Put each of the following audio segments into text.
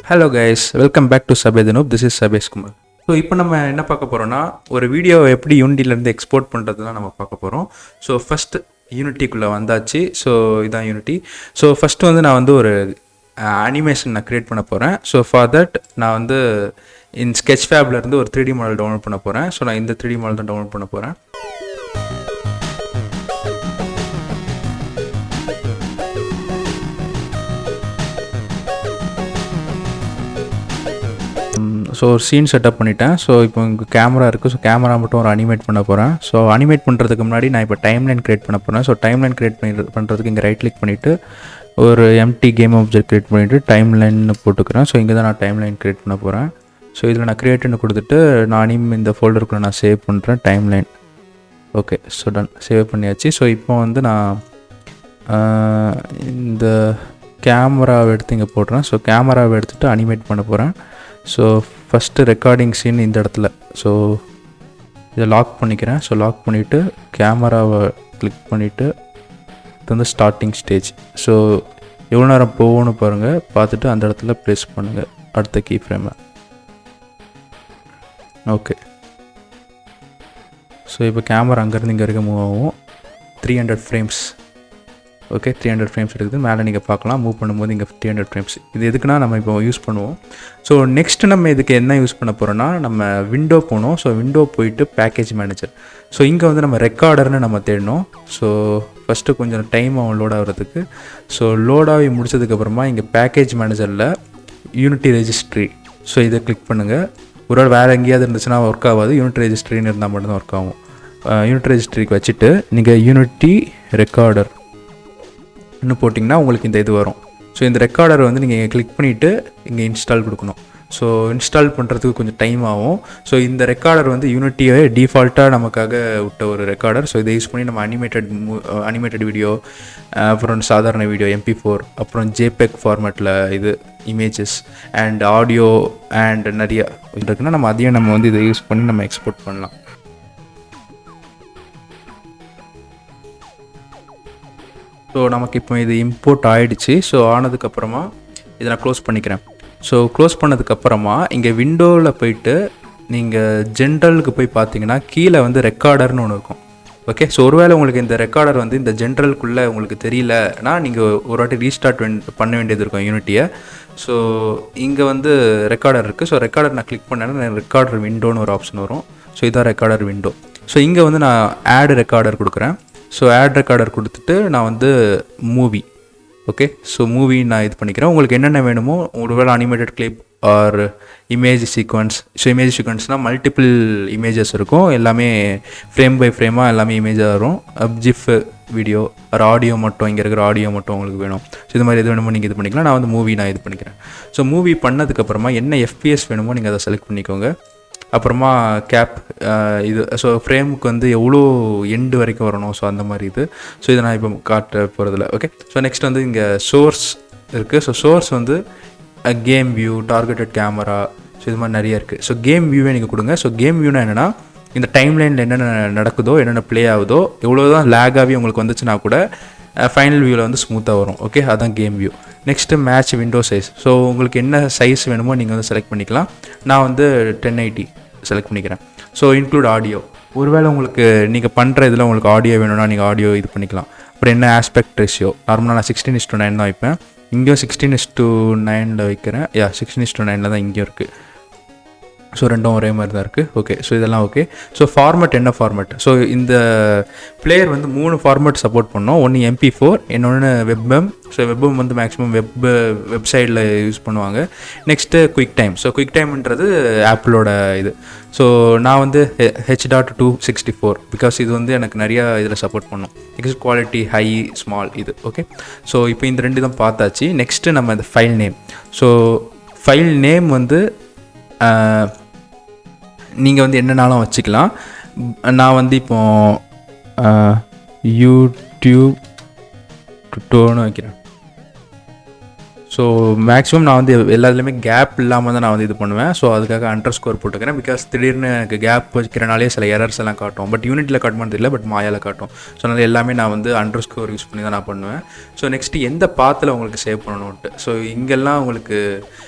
Hello guys, welcome back to Sabedanoop. This is Sabesh Kumar. So இப்போ நம்ம என்ன பார்க்க போகிறோம்னா ஒரு வீடியோவை எப்படி யூனிட்டிலேருந்து எக்ஸ்போர்ட் பண்ணுறதுலாம் நம்ம பார்க்க போகிறோம். ஸோ ஃபஸ்ட்டு யூனிட்டிக்குள்ளே வந்தாச்சு. ஸோ இதான் யூனிட்டி. ஸோ ஃபஸ்ட்டு வந்து நான் வந்து ஒரு அனிமேஷன் நான் க்ரியேட் பண்ண போகிறேன். ஸோ ஃபார் தட் நான் வந்து ஸ்கெட்ச் ஃபேப்லேருந்து ஒரு 3D மாடல் டவுன்லோட் பண்ண போகிறேன். ஸோ நான் இந்த 3D மாடல் தான் டவுன்லோட் பண்ண போகிறேன். ஸோ ஒரு சீன் செட்டப் பண்ணிட்டேன். ஸோ இப்போ இங்கே கேமரா இருக்குது. ஸோ கேமரா மட்டும் ஒரு அனிமேட் பண்ண போகிறேன். ஸோ அனிமேட் பண்ணுறதுக்கு முன்னாடி நான் இப்போ டைம்லைன் க்ரியேட் பண்ண போகிறேன். ஸோ டைம்லைன் க்ரியேட் பண்ணுறதுக்கு இங்கே ரைட் கிளிக் பண்ணிவிட்டு ஒரு எம்டி கேம் ஆப்ஜெக்ட் க்ரியேட் பண்ணிவிட்டு டைம்லைன்னு போட்டுக்கிறேன். ஸோ இங்கே தான் நான் டைம்லைன் க்ரியேட் பண்ண போகிறேன். ஸோ இதில் நான் க்ரியேட்னு கொடுத்துட்டு நானும் இந்த ஃபோல்டருக்குள்ளே நான் சேவ் பண்ணுறேன் timeline. Okay, so done, save பண்ணியாச்சு. ஸோ இப்போ வந்து நான் இந்த கேமராவை எடுத்து இங்கே போடுறேன். ஸோ கேமராவை எடுத்துகிட்டு அனிமேட் பண்ண போகிறேன். ஸோ ஃபஸ்ட்டு ரெக்கார்டிங் சீன் இந்த இடத்துல. ஸோ இதை லாக் பண்ணிக்கிறேன். ஸோ லாக் பண்ணிவிட்டு கேமராவை கிளிக் பண்ணிவிட்டு இது வந்து ஸ்டார்டிங் ஸ்டேஜ். ஸோ எவ்வளோ நேரம் போகணும்னு பாருங்கள், பார்த்துட்டு அந்த இடத்துல ப்ளேஸ் பண்ணுங்கள் அடுத்த கீ ஃப்ரேமை. ஓகே, ஸோ இப்போ கேமரா அங்கேருந்து இங்கே இருக்க மூவ் ஆகும். 300 ஃப்ரேம்ஸ். ஓகே, 300 ஃப்ரேம்ஸ் இருக்குது. மேலே நீங்கள் பார்க்கலாம், மூவ் பண்ணும்போது இங்கே 300 ஃப்ரேம்ஸ். இது எதுக்குன்னா நம்ம இப்போ யூஸ் பண்ணுவோம். ஸோ நெக்ஸ்ட்டு நம்ம இதுக்கு என்ன யூஸ் பண்ண போகிறோன்னா, நம்ம விண்டோ போகணும். ஸோ விண்டோ போயிட்டு பேக்கேஜ் மேனேஜர். ஸோ இங்கே வந்து நம்ம ரெக்கார்டர்னு நம்ம தேடணும். ஸோ ஃபஸ்ட்டு கொஞ்சம் டைம் ஆகும் லோட் ஆகிறதுக்கு. ஸோ லோடாகி முடிச்சதுக்கப்புறமா இங்கே பேக்கேஜ் மேனேஜரில் யூனிட்டி ரெஜிஸ்ட்ரி. ஸோ இதை கிளிக் பண்ணுங்கள். ஒரு வேறு வேறு எங்கேயாவது இருந்துச்சுன்னா ஒர்க் ஆகாது. யூனிட்டி ரெஜிஸ்ட்ரின்னு இருந்தால் மட்டும்தான் ஒர்க் ஆகும். யூனிட்டி ரெஜிஸ்ட்ரிக்கு வச்சுட்டு நீங்கள் யூனிட்டி ரெக்கார்டர் இன்னும் போட்டிங்கன்னா உங்களுக்கு இந்த இது வரும். ஸோ இந்த ரெக்கார்டர் வந்து நீங்கள் கிளிக் பண்ணிவிட்டு இங்கே இன்ஸ்டால் கொடுக்கணும். ஸோ இன்ஸ்டால் பண்ணுறதுக்கு கொஞ்சம் டைம் ஆகும். ஸோ இந்த ரெக்கார்டர் வந்து யூனிட்டியே டிஃபால்ட்டாக நமக்காக விட்ட ஒரு ரெக்கார்டர். ஸோ இதை யூஸ் பண்ணி நம்ம அனிமேட்டட் வீடியோ, அப்புறம் சாதாரண வீடியோ MP4, அப்புறம் JPEG ஃபார்மேட்டில் இது இமேஜஸ் அண்ட் ஆடியோ அண்ட் நிறைய இருக்குன்னா நம்ம அதையும் நம்ம வந்து இதை யூஸ் பண்ணி நம்ம எக்ஸ்போர்ட் பண்ணலாம். ஸோ நமக்கு இப்போ இது இம்போர்ட் ஆகிடுச்சு. ஸோ ஆனதுக்கப்புறமா இதை நான் க்ளோஸ் பண்ணிக்கிறேன். ஸோ க்ளோஸ் பண்ணதுக்கப்புறமா இங்கே விண்டோவில் போயிட்டு நீங்கள் ஜென்ரலுக்கு போய் பார்த்தீங்கன்னா கீழே வந்து ரெக்கார்டர்னு ஒன்று இருக்கும். ஓகே, ஸோ ஒருவேளை உங்களுக்கு இந்த ரெக்கார்டர் வந்து இந்த ஜென்ரலுக்குள்ளே உங்களுக்கு தெரியலனா நீங்கள் ஒரு வாட்டி ரீஸ்டார்ட் பண்ண வேண்டியது இருக்கும் யூனிட்டியை. ஸோ இங்கே வந்து ரெக்கார்டர் இருக்குது. ஸோ ரெக்கார்டர் நான் கிளிக் பண்ணேன்னா ரெக்கார்டர் விண்டோன்னு ஒரு ஆப்ஷன் வரும். ஸோ இதான் ரெக்கார்டர் விண்டோ. ஸோ இங்கே வந்து நான் ஆட் ரெக்கார்டர் கொடுக்குறேன். ஸோ ஆட் ரெக்கார்டர் கொடுத்துட்டு நான் வந்து மூவி. ஓகே, ஸோ மூவி நான் இது பண்ணிக்கிறேன். உங்களுக்கு என்னென்ன வேணுமோ, ஒருவேளை animated clip or image sequence. So image சீக்வன்ஸ்னால் மல்டிபிள் இமேஜஸ் இருக்கும். எல்லாமே ஃப்ரேம் பை ஃப்ரேமாக எல்லாமே இமேஜாக வரும். ஜிஃப் வீடியோ ஆர் ஆடியோ மட்டும், இங்கே இருக்கிற ஆடியோ மட்டும் உங்களுக்கு வேணும். ஸோ இது மாதிரி எது வேணுமோ நீங்கள் இது பண்ணிக்கலாம். நான் வந்து மூவி நான் இது பண்ணிக்கிறேன். ஸோ மூவி பண்ணதுக்கப்புறமா என்ன FPS வேணுமோ நீங்கள் அதை செலக்ட் பண்ணிக்கோங்க. அப்புறமா கேப் இது. ஸோ ஃப்ரேமுக்கு வந்து எவ்வளோ எண்டு வரைக்கும் வரணும். ஸோ அந்த மாதிரி இது. ஸோ இதை நான் இப்போ காட்ட போகிறதில்ல. ஓகே, ஸோ நெக்ஸ்ட் வந்து இங்கே சோர்ஸ் இருக்குது. ஸோ சோர்ஸ் வந்து game view, targeted camera, so இது மாதிரி நிறைய இருக்குது. ஸோ கேம் வியூவே நீங்கள் கொடுங்க. ஸோ கேம் வியூனா என்னென்னா, இந்த டைம்லைனில் என்னென்ன நடக்குதோ, என்னென்ன ப்ளே ஆகுதோ, எவ்வளோ தான் லேகாகவே உங்களுக்கு வந்துச்சுன்னா கூட ஃபைனல் வியூவில் வந்து ஸ்மூத்தாக வரும். ஓகே, அதுதான் game view. Next match window size. So உங்களுக்கு என்ன சைஸ் வேணுமோ நீங்கள் வந்து செலக்ட் பண்ணிக்கலாம். நான் வந்து 1080 செலக்ட் பண்ணிக்கிறேன். So include audio. ஒருவேளை உங்களுக்கு நீங்கள் பண்ணுற இதில் உங்களுக்கு ஆடியோ வேணும்னா நீங்கள் ஆடியோ இது பண்ணிக்கலாம். அப்புறம் என்ன ஆஸ்பெக்ட் ரேஷியோ, நார்மலாக நான் 16:9 தான் வைப்பேன். இங்கேயும் 16:9 வைக்கிறேன். 16:9 தான் இங்கேயும் இருக்குது. ஸோ ரெண்டும் ஒரே மாதிரி தான் இருக்குது. ஓகே, ஸோ இதெல்லாம் ஓகே. ஸோ ஃபார்மேட் என்ன ஃபார்மேட்? ஸோ இந்த பிளேயர் வந்து 3 ஃபார்மேட் சப்போர்ட் பண்ணோம். ஒன்று MP4, இன்னொன்று வெப்பம். ஸோ வெப்பம் வந்து மேக்ஸிமம் வெப்சைட்டில் யூஸ் பண்ணுவாங்க. Next quick time. So quick டைம்ன்றது ஆப்பிளோட இது. ஸோ நான் வந்து H.264 பிகாஸ் இது வந்து எனக்கு நிறையா இதில் சப்போர்ட் பண்ணும். நெக்ஸ்ட் குவாலிட்டி ஹை, ஸ்மால் இது. ஓகே, ஸோ இப்போ இந்த ரெண்டு தான் பார்த்தாச்சு. நெக்ஸ்ட்டு நம்ம இந்த file name. So file name வந்து நீங்கள் வந்து என்னன்னாலும் வச்சுக்கலாம். நான் வந்து இப்போ யூடியூப் டுட்டோன்னு வைக்கிறேன். ஸோ மேக்ஸிமம் நான் வந்து எல்லாத்துலேயுமே கேப் இல்லாமல் தான் நான் வந்து இது பண்ணுவேன். ஸோ அதுக்காக அண்டர்ஸ்கோர் போட்டுக்கிறேன். பிகாஸ் திடீர்னு எனக்கு கேப் வைக்கிறனாலே சில எரர்ஸ் எல்லாம் காட்டும். பட் யூனிட்டில் காட்டுமான்னு தெரியல, பட் மாயாவில் காட்டும். ஸோ அதனால் எல்லாமே நான் வந்து அண்டர்ஸ்கோர் யூஸ் பண்ணி தான் நான் பண்ணுவேன். ஸோ நெக்ஸ்ட்டு எந்த பாத்தில் உங்களுக்கு சேவ் பண்ணணுன்ட்டு. ஸோ இங்கெல்லாம் உங்களுக்கு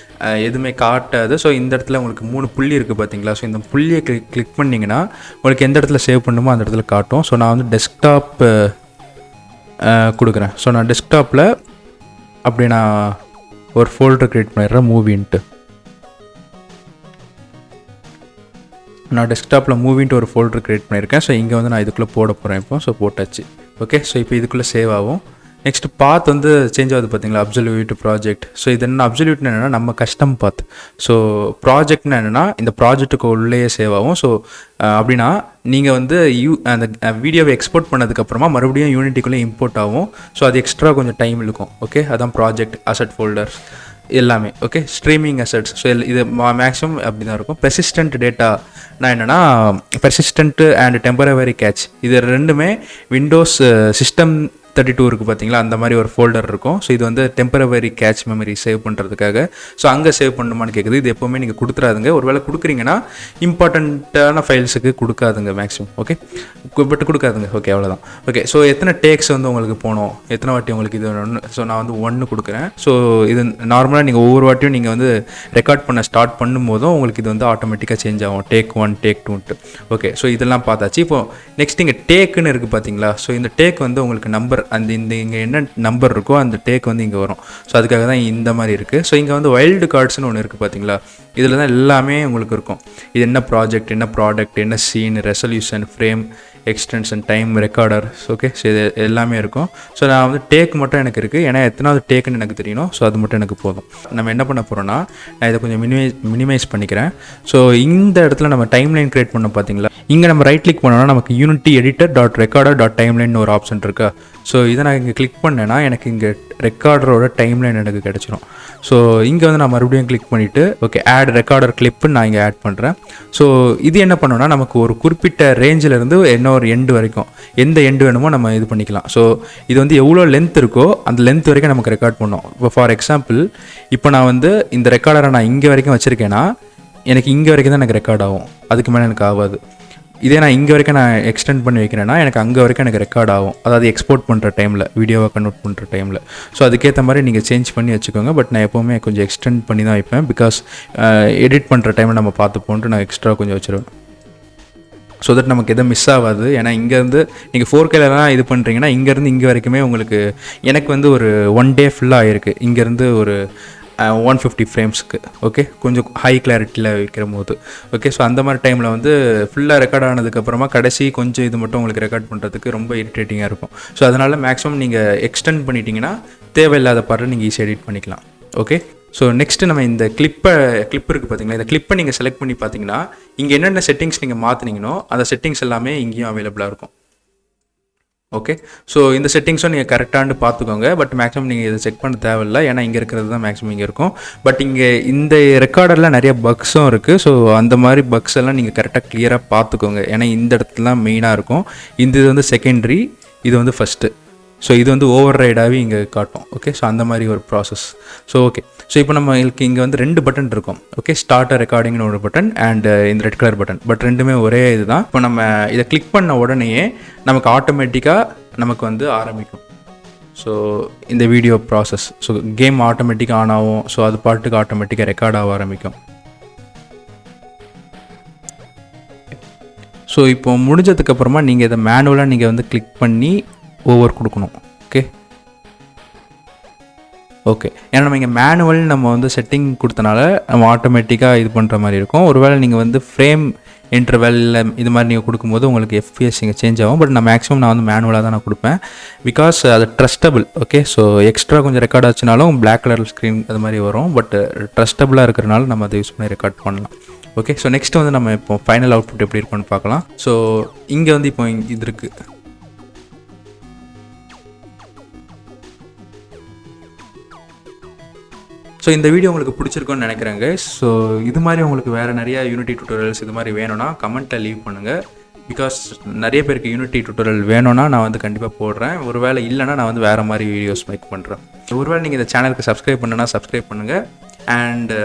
எதுவுமே காட்டாது. ஸோ இந்த இடத்துல உங்களுக்கு 3 புள்ளி இருக்குது பார்த்தீங்களா. ஸோ இந்த புள்ளியை கிளிக் பண்ணிங்கன்னா உங்களுக்கு எந்த இடத்துல சேவ் பண்ணணுமோ அந்த இடத்துல காட்டும். ஸோ நான் வந்து டெஸ்க்டாப் கொடுக்குறேன். ஸோ நான் டெஸ்க்டாப்பில் அப்படி நான் ஒரு ஃபோல்டர் க்ரியேட் பண்ணிடுறேன், மூவின்ட்டு. நான் டெஸ்க்டாப்பில் மூவின்ட்டு ஒரு ஃபோல்டர் க்ரியேட் பண்ணியிருக்கேன். ஸோ இங்கே வந்து நான் இதுக்குள்ளே போட போகிறேன் இப்போ. ஸோ போட்டாச்சு. ஓகே, ஸோ இப்போ இதுக்குள்ளே சேவ் ஆகும். நெக்ஸ்ட் பாத் வந்து சேஞ்ச் ஆகுது பார்த்தீங்களா, அப்சல்யூட் ப்ராஜெக்ட். ஸோ இது என்ன அப்சல்யூட்னு என்னென்னா நம்ம கஸ்டம் பாத். ஸோ ப்ராஜெக்ட்னு என்னென்னா இந்த ப்ராஜெக்ட்டுக்கு உள்ளேயே சேவ் ஆகும். ஸோ அப்படின்னா நீங்கள் வந்து அந்த வீடியோவை எக்ஸ்போர்ட் பண்ணதுக்கப்புறமா மறுபடியும் யூனிட்டிக்குள்ளே இம்போர்ட் ஆகும். ஸோ அது எக்ஸ்ட்ரா கொஞ்சம் டைம் இருக்கும். ஓகே, அதான் ப்ராஜெக்ட் அசட் ஃபோல்டர்ஸ் எல்லாமே. Okay, streaming assets. ஸோ இது மேக்ஸிமம் அப்படி தான் இருக்கும். பெர்சிஸ்டன்ட் டேட்டா நான் என்னென்னா பெர்சிஸ்டன்ட் அண்ட் டெம்பரவரி கேட்ச் இது ரெண்டுமே விண்டோஸ் சிஸ்டம் 32 இருக்குது பார்த்தீங்களா, அந்த மாதிரி ஒரு ஃபோல்டர் இருக்கும். ஸோ இது வந்து டெம்பரவரி கேட்ச் மெமரி சேவ் பண்ணுறதுக்காக. ஸோ அங்கே சேவ் பண்ணணுமான்னு கேட்குது. இது எப்போவுமே நீங்கள் கொடுத்துறாதுங்க. ஒரு வேளை கொடுக்குறீங்கன்னா இம்பார்ட்டண்ட்டான ஃபைல்ஸுக்கு கொடுக்காதுங்க மேக்ஸிமம். ஓகே, பட் கொடுக்காதுங்க. ஓகே, அவ்வளோதான். ஓகே, ஸோ எத்தனை டேக்ஸ் வந்து உங்களுக்கு போகணும், எத்தனை வாட்டி உங்களுக்கு இது ஒன்று. ஸோ நான் வந்து 1 கொடுக்குறேன். ஸோ இது நார்மலாக நீங்கள் ஒவ்வொரு வாட்டியும் நீங்கள் வந்து ரெக்கார்ட் பண்ண ஸ்டார்ட் பண்ணும்போதும் உங்களுக்கு இது வந்து ஆட்டோமேட்டிக்காக சேஞ்ச் ஆகும். டேக் 1 டேக் 2ன்ட்டு. ஓகே, ஸோ இதெல்லாம் பார்த்தாச்சு. இப்போ நெக்ஸ்ட் இங்கே டேக்குன்னு இருக்குது பார்த்தீங்களா. ஸோ இந்த டேக் வந்து உங்களுக்கு நம்பர் அந்த இங்கே என்ன நம்பர் இருக்கோ அந்த டேக் வந்து இங்கே வரும். ஸோ அதுக்காக தான் இந்த மாதிரி இருக்குது. ஸோ இங்கே வந்து வைல்டு கார்ட்ஸ்னு ஒன்று இருக்குது பார்த்தீங்களா. இதில் தான் எல்லாமே உங்களுக்கு இருக்கும். இது என்ன ப்ராஜெக்ட், என்ன ப்ராடக்ட், என்ன scene, resolution, frame, extension, time, recorder. Okay, so இது எல்லாமே இருக்கும். ஸோ நான் வந்து டேக் மட்டும் எனக்கு இருக்குது. ஏன்னா எத்தனாவது டேக்குன்னு எனக்கு தெரியணும். ஸோ அது மட்டும் எனக்கு போதும். நம்ம என்ன பண்ண போகிறோன்னா நான் இதை கொஞ்சம் மினிமைஸ் பண்ணிக்கிறேன். ஸோ இந்த இடத்துல நம்ம டைம்லைன் க்ரியேட் பண்ண பார்த்தீங்களா. இங்கே நம்ம ரைட் கிளிக் பண்ணோன்னா நமக்கு unity editor dot recorder dot timeline ஒரு ஆப்ஷன் இருக்கா. ஸோ இதை நான் இங்கே கிளிக் பண்ணேன்னா எனக்கு இங்கே ரெக்கார்டரோட டைம்லைன் எனக்கு கிடச்சிரும். ஸோ இங்கே வந்து நான் மறுபடியும் கிளிக் பண்ணிவிட்டு ஓகே ஆட் ரெக்கார்டர் கிளிப்புன்னு நான் இங்கே ஆட் பண்ணுறேன். ஸோ இது என்ன பண்ணோன்னா நமக்கு ஒரு குறிப்பிட்ட ரேஞ்சிலேருந்து என்ன ஒரு எண்டு வரைக்கும் எந்த எண்டு வேணுமோ நம்ம இது பண்ணிக்கலாம். ஸோ இது வந்து எவ்வளோ லென்த் இருக்கோ அந்த லென்த் வரைக்கும் நமக்கு ரெக்கார்ட் பண்ணோம். இப்போ ஃபார் எக்ஸாம்பிள் இப்போ நான் வந்து இந்த ரெக்கார்டரை நான் இங்கே வரைக்கும் வச்சுருக்கேன்னா எனக்கு இங்கே வரைக்கும் தான் எனக்கு ரெக்கார்ட் ஆகும். அதுக்கு மேலே எனக்கு ஆகாது. இதே நான் இங்கே வரைக்கும் நான் எக்ஸ்டெண்ட் பண்ணி வைக்கிறேன்னா எனக்கு அங்கே வரைக்கும் எனக்கு ரெக்கார்ட் ஆகும். அதாவது எக்ஸ்போர்ட் பண்ணுற டைமில், வீடியோவை கன்வெர்ட் பண்ணுற டைமில். ஸோ அதுக்கேற்ற மாதிரி நீங்கள் சேஞ்ச் பண்ணி வச்சுக்கோங்க. பட் நான் எப்போவுமே கொஞ்சம் எக்ஸ்டெண்ட் பண்ணி தான் வைப்பேன். பிகாஸ் எடிட் பண்ணுற டைமில் நம்ம பார்த்து போன்ட்டு நான் எக்ஸ்ட்ரா கொஞ்சம் வச்சுருவேன். ஸோ தட் நமக்கு எதுவும் மிஸ் ஆகாது. ஏன்னா இங்கேருந்து நீங்கள் 4Kலாம் இது பண்ணுறீங்கன்னா இங்கேருந்து இங்கே வரைக்குமே உங்களுக்கு எனக்கு வந்து ஒரு 1 டே ஃபுல்லாக ஆகிருக்கு. இங்கேருந்து ஒரு 150 ஃப்ரேம்ஸுக்கு. ஓகே, கொஞ்சம் ஹை கிளாரிட்டியில் வைக்கிற போது. ஓகே, ஸோ அந்த மாதிரி டைமில் வந்து ஃபுல்லாக ரெக்கார்ட் ஆனதுக்கப்புறமா கடைசி கொஞ்சம் இது மட்டும் உங்களுக்கு ரெக்கார்ட் பண்ணுறதுக்கு ரொம்ப இரிட்டேட்டிங்காக இருக்கும். ஸோ அதனால் மேக்ஸிமம் நீங்கள் எக்ஸ்டெண்ட் பண்ணிட்டீங்கன்னா தேவையில்லாத பாட்டு நீங்கள் ஈஸியாக எடிட் பண்ணிக்கலாம். ஓகே, ஸோ நெக்ஸ்ட்டு நம்ம இந்த கிளிப் இருக்குது பார்த்தீங்களா. இந்த கிளிப்பை நீங்கள் செலக்ட் பண்ணி பார்த்தீங்கன்னா இங்கே என்னென்ன செட்டிங்ஸ் நீங்கள் மாற்றினீங்களோ அந்த செட்டிங்ஸ் எல்லாமே இங்கேயும் அவைலபிளாக இருக்கும். ஓகே, ஸோ இந்த செட்டிங்ஸும் நீங்கள் கரெக்டானு பார்த்துக்கோங்க. பட் மேக்ஸிமம் நீங்கள் இதை செக் பண்ண தேவையில்லை. ஏன்னா இங்கே இருக்கிறது தான் மேக்ஸிமம் இங்கே இருக்கும். பட் இங்கே இந்த ரெக்கார்டரில் நிறைய பக்ஸும் இருக்குது. ஸோ அந்த மாதிரி பக்ஸ் எல்லாம் நீங்கள் கரெக்டாக கிளியராக பார்த்துக்கோங்க. ஏன்னா இந்த இடத்துலாம் மெயினாக இருக்கும். இது வந்து செகண்டரி, இது வந்து ஃபஸ்ட்டு. ஸோ இது வந்து ஓவர் ரைடாகவே இங்கே காட்டும். ஓகே, ஸோ அந்த மாதிரி ஒரு ப்ராசஸ். ஸோ ஓகே, ஸோ இப்போ நம்மளுக்கு இங்கே வந்து 2 பட்டன் இருக்கும். ஓகே, ஸ்டார்ட் ரெக்கார்டிங்னு ஒரு பட்டன் அண்ட் இந்த ரெட் கலர் பட்டன். பட் ரெண்டுமே ஒரே இது தான். இப்போ நம்ம இதை கிளிக் பண்ண உடனேயே நமக்கு ஆட்டோமேட்டிக்காக நமக்கு வந்து ஆரம்பிக்கும். ஸோ இந்த வீடியோ ப்ராசஸ். ஸோ கேம் ஆட்டோமேட்டிக்காக ஆன் ஆகும். ஸோ அது பாட்டுக்கு ஆட்டோமேட்டிக்காக ரெக்கார்ட் ஆக ஆரம்பிக்கும். ஸோ இப்போ முடிஞ்சதுக்கப்புறமா நீங்கள் இதை மேனுவலாக நீங்கள் வந்து கிளிக் பண்ணி ஓவர் கொடுக்கணும். ஓகே ஓகே, ஏன்னா நம்ம இங்கே மேனுவல் நம்ம வந்து செட்டிங் கொடுத்தனால நம்ம ஆட்டோமேட்டிக்காக இது பண்ணுற மாதிரி இருக்கும். ஒருவேளை நீங்கள் வந்து ஃப்ரேம் இன்டர்வெல்ல இது மாதிரி நீங்கள் கொடுக்கும்போது உங்களுக்கு எஃப்பிஎஸ் இங்கே சேஞ்ச் ஆகும். பட் நான் மேக்ஸிமம் நான் வந்து மேனுவலாக தான் நான் கொடுப்பேன். பிகாஸ் அது ட்ரஸ்டபிள். ஓகே, ஸோ எக்ஸ்ட்ரா கொஞ்சம் ரெக்கார்ட் ஆச்சுனாலும் பிளாக் கலர் ஸ்க்ரீன் அது மாதிரி வரும். பட் ட்ரஸ்டபுளாக இருக்கிறனால நம்ம அதை யூஸ் பண்ணி ரெக்கார்ட் பண்ணலாம். ஓகே, ஸோ நெக்ஸ்ட் வந்து நம்ம இப்போ ஃபைனல் அவுட்புட் எப்படி இருக்குன்னு பார்க்கலாம். ஸோ இங்கே வந்து இப்போ இது இருக்குது. ஸோ இந்த வீடியோ உங்களுக்கு பிடிச்சிருக்குன்னு நினைக்கிறேங்க. ஸோ இது மாதிரி உங்களுக்கு வேறு நிறையா யூனிட்டி டியூட்டோரியல்ஸ் இது மாதிரி வேணும்னா கமெண்ட்டில் லீவ் பண்ணுங்கள். பிகாஸ் நிறைய பேருக்கு யூனிட்டி டியூட்டோரியல் வேணும்னா நான் வந்து கண்டிப்பாக போடுறேன். ஒரு வேளை இல்லைனா நான் வந்து வேறு மாதிரி வீடியோஸ் மேக் பண்ணுறேன். ஒருவேளை நீங்கள் இந்த சேனலுக்கு சப்ஸ்கிரைப் பண்ணுன்னா சப்ஸ்கிரைப் பண்ணுங்கள், அண்டு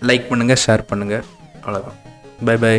லைக் பண்ணுங்கள், ஷேர் பண்ணுங்கள். அவ்வளோதான். Bye by.